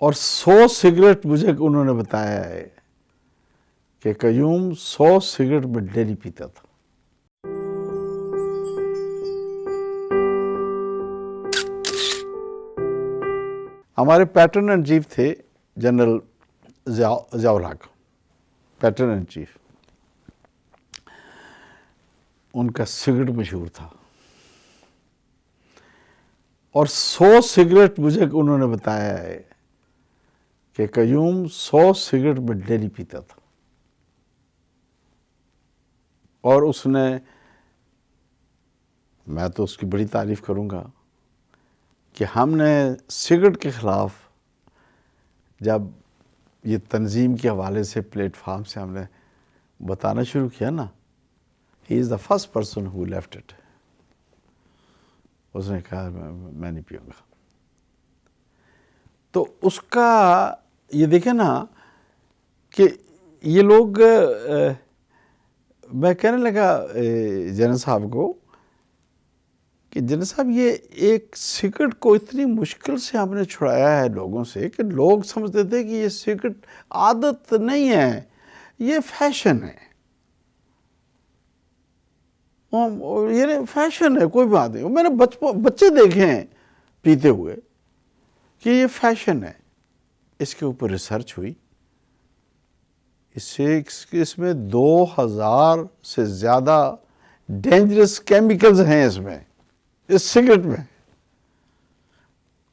اور 100 سگریٹ مجھے انہوں نے بتایا ہے کہ قیوم 100 سگریٹ میں ڈیلی پیتا تھا. ہمارے پیٹرن اینڈ چیف تھے general Zia ul Haq, pattern and chief. ان کا سگریٹ مشہور تھا، اور 100 سگریٹ مجھے انہوں نے بتایا ہے کہ قیوم 100 سگریٹ میں ڈیلی پیتا تھا. اور اس نے، میں تو اس کی بڑی تعریف کروں گا کہ ہم نے سگریٹ کے خلاف جب یہ تنظیم کے حوالے سے پلیٹ فارم سے ہم نے بتانا شروع کیا نا، he is the first person who left it. اس نے کہا میں نہیں پیوں گا. تو اس کا یہ دیکھیں نا کہ یہ لوگ، میں کہنے لگا جنرل صاحب کو کہ جنرل صاحب یہ ایک سگریٹ کو اتنی مشکل سے ہم نے چھڑایا ہے لوگوں سے کہ لوگ سمجھتے تھے کہ یہ سگریٹ عادت نہیں ہے، یہ فیشن ہے. یہ فیشن ہے، کوئی بات نہیں. میں نے بچے دیکھے ہیں پیتے ہوئے کہ یہ فیشن ہے. اس کے اوپر ریسرچ ہوئی، اس میں 2000 سے زیادہ ڈینجرس کیمیکلز ہیں اس سگریٹ میں.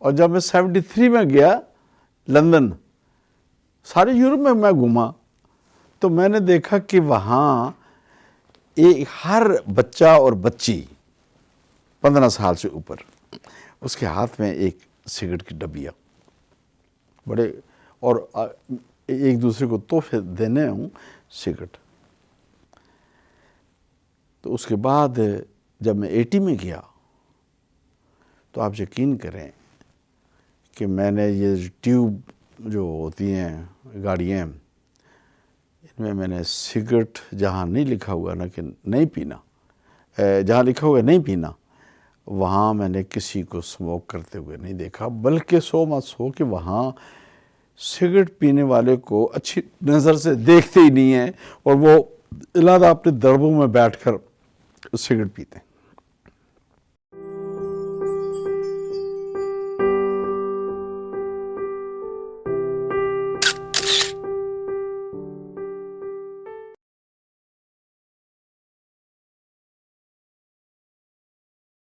اور جب میں 73 میں گیا لندن، سارے یورپ میں میں گھوما، تو میں نے دیکھا کہ وہاں ہر بچہ اور بچی 15 سال سے اوپر، اس کے ہاتھ میں ایک سگریٹ کی ڈبیا، بڑے، اور ایک دوسرے کو تحفے دینے ہوں سگریٹ. تو اس کے بعد جب میں 80 میں گیا تو آپ یقین کریں کہ میں نے یہ ٹیوب جو ہوتی ہیں گاڑیاں، ان میں نے سگریٹ جہاں نہیں لکھا ہوا نا کہ نہیں پینا، جہاں لکھا ہوا نہیں پینا، وہاں میں نے کسی کو اسموک کرتے ہوئے نہیں دیکھا. بلکہ 100 کہ وہاں سگریٹ پینے والے کو اچھی نظر سے دیکھتے ہی نہیں ہیں، اور وہ علیحدہ اپنے دربوں میں بیٹھ کر سگریٹ پیتے ہیں.